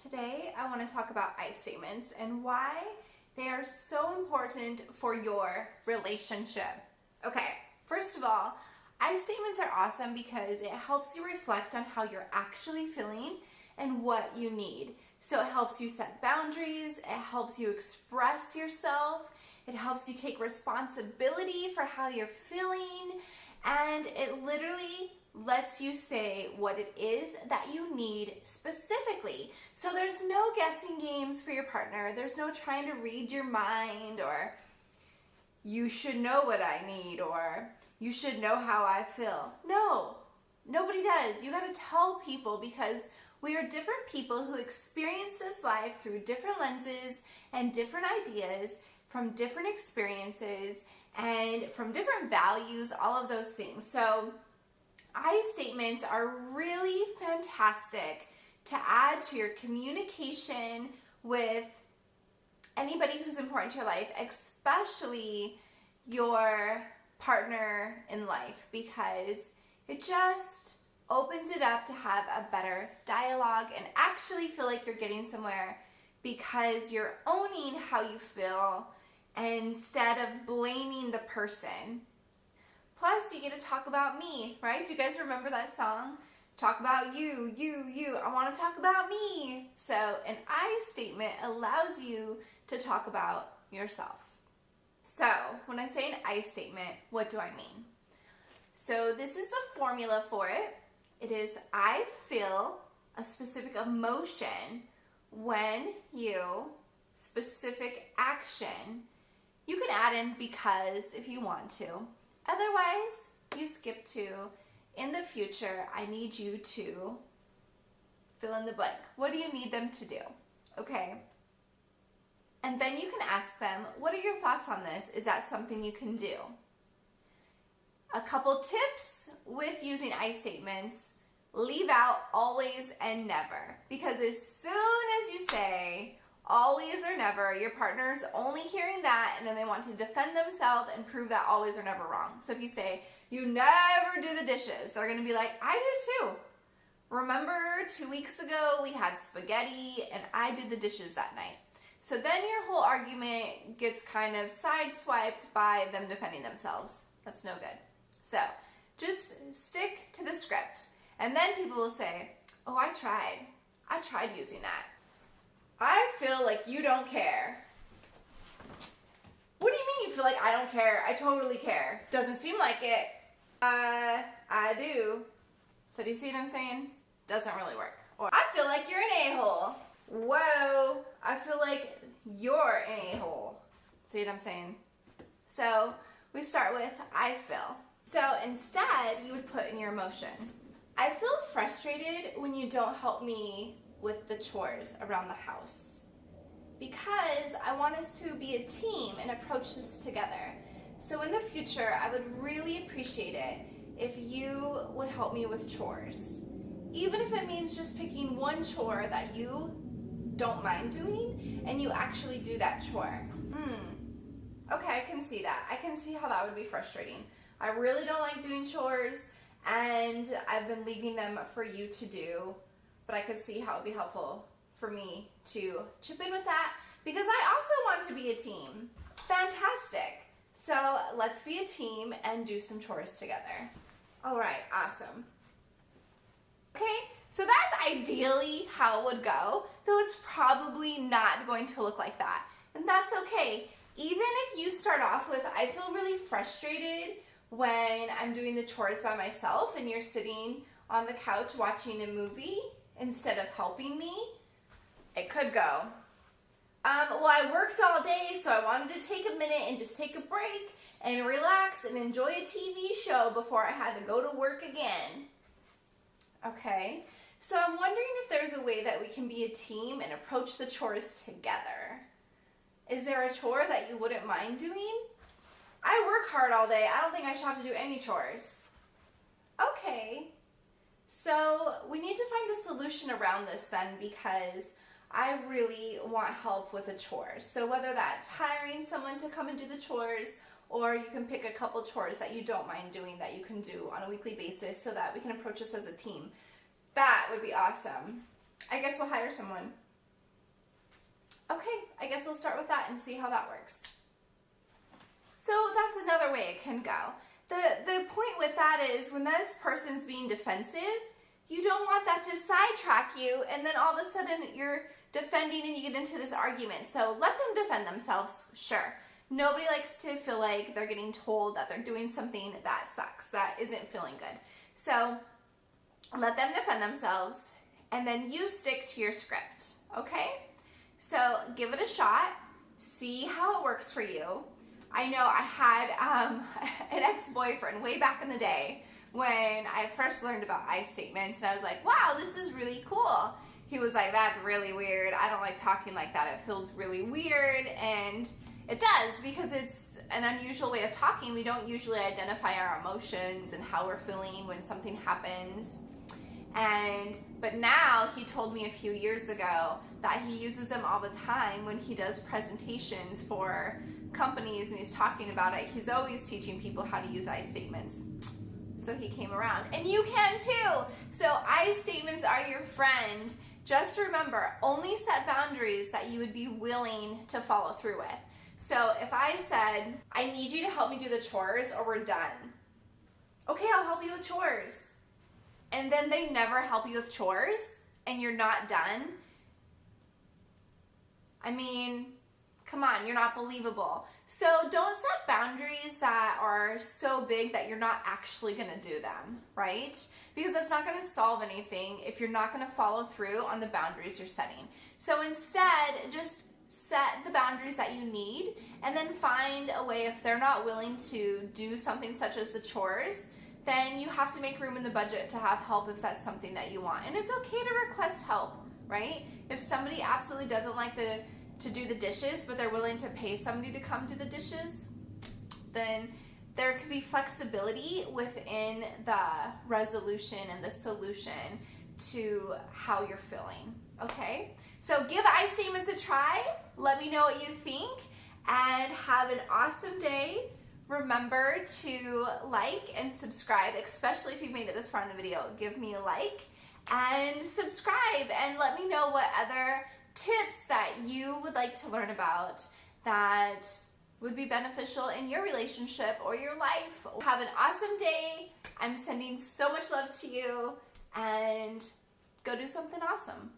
Today, I want to talk about I statements and why they are so important for your relationship. Okay, first of all, I statements are awesome because it helps you reflect on how you're actually feeling and what you need. So it helps you set boundaries, it helps you express yourself, it helps you take responsibility for how you're feeling, and it literally lets you say what it is that you need specifically. So there's no guessing games for your partner. There's no trying to read your mind or you should know what I need or you should know how I feel. No, nobody does. You gotta tell people because we are different people who experience this life through different lenses and different ideas from different experiences and from different values, all of those things. So I statements are really fantastic to add to your communication with anybody who's important to your life, especially your partner in life, because it just opens it up to have a better dialogue and actually feel like you're getting somewhere because you're owning how you feel instead of blaming the person. Plus, you get to talk about me, right? Do you guys remember that song? Talk about you, you. I want to talk about me. So an I statement allows you to talk about yourself. So when I say an I statement, what do I mean? So this is the formula for it. It is I feel a specific emotion when you, specific action. You can add in because if you want to. Otherwise, you skip to, in the future, I need you to fill in the blank. What do you need them to do? Okay. And then you can ask them, what are your thoughts on this? Is that something you can do? A couple tips with using I statements: leave out always and never. Because as soon as you say always or never, your partner's only hearing that and then they want to defend themselves and prove that always or never wrong. So if you say, you never do the dishes, they're going to be like, I do too. Remember 2 weeks ago we had spaghetti and I did the dishes that night. So then your whole argument gets kind of sideswiped by them defending themselves. That's no good. So just stick to the script. And then people will say, oh, I tried using that. I feel like you don't care. What do you mean you feel like I don't care? I totally care. Doesn't seem like it. I do. So do you see what I'm saying? Doesn't really work. Or I feel like you're an a-hole. Whoa, I feel like you're an a-hole. See what I'm saying? So we start with I feel. So instead, you would put in your emotion. I feel frustrated when you don't help me with the chores around the house because I want us to be a team and approach this together. So in the future, I would really appreciate it if you would help me with chores. Even if it means just picking one chore that you don't mind doing and you actually do that chore. Okay, I can see that. I can see how that would be frustrating. I really don't like doing chores and I've been leaving them for you to do. But I could see how it would be helpful for me to chip in with that because I also want to be a team. Fantastic. So let's be a team and do some chores together. All right, awesome. Okay, so that's ideally how it would go, though it's probably not going to look like that. And that's okay. Even if you start off with, I feel really frustrated when I'm doing the chores by myself and you're sitting on the couch watching a movie instead of helping me, it could go. Well, I worked all day, so I wanted to take a minute and just take a break and relax and enjoy a TV show before I had to go to work again. Okay, so I'm wondering if there's a way that we can be a team and approach the chores together. Is there a chore that you wouldn't mind doing? I work hard all day. I don't think I should have to do any chores. Okay. So we need to find a solution around this then because I really want help with the chores. So whether that's hiring someone to come and do the chores or you can pick a couple chores that you don't mind doing that you can do on a weekly basis so that we can approach this as a team. That would be awesome. I guess we'll hire someone. Okay, I guess we'll start with that and see how that works. So that's another way it can go. The point with that is when this person's being defensive, you don't want that to sidetrack you, and then all of a sudden you're defending and you get into this argument. So let them defend themselves, sure. Nobody likes to feel like they're getting told that they're doing something that sucks, that isn't feeling good. So let them defend themselves, and then you stick to your script, okay? So give it a shot, see how it works for you. I know I had an ex-boyfriend way back in the day when I first learned about I statements, and I was like, wow, this is really cool. He was like, that's really weird. I don't like talking like that. It feels really weird, and it does, because it's an unusual way of talking. We don't usually identify our emotions and how we're feeling when something happens. But now he told me a few years ago that he uses them all the time when he does presentations for companies and he's talking about it. He's always teaching people how to use I statements. So he came around, and you can too. So I statements are your friend. Just remember, only set boundaries that you would be willing to follow through with. So if I said, I need you to help me do the chores or we're done. Okay, I'll help you with chores. And then they never help you with chores and you're not done. I mean, come on, you're not believable. So don't set boundaries that are so big that you're not actually going to do them, right? Because that's not going to solve anything if you're not going to follow through on the boundaries you're setting. So instead, just set the boundaries that you need, and then find a way. If they're not willing to do something such as the chores, then you have to make room in the budget to have help if that's something that you want. And it's okay to request help, right? If somebody absolutely doesn't like to do the dishes, but they're willing to pay somebody to come do the dishes, then there could be flexibility within the resolution and the solution to how you're feeling, okay? So give I statements a try. Let me know what you think, and have an awesome day. Remember to like and subscribe, especially if you've made it this far in the video. Give me a like and subscribe, and let me know what other tips that you would like to learn about that would be beneficial in your relationship or your life. Have an awesome day. I'm sending so much love to you, and go do something awesome.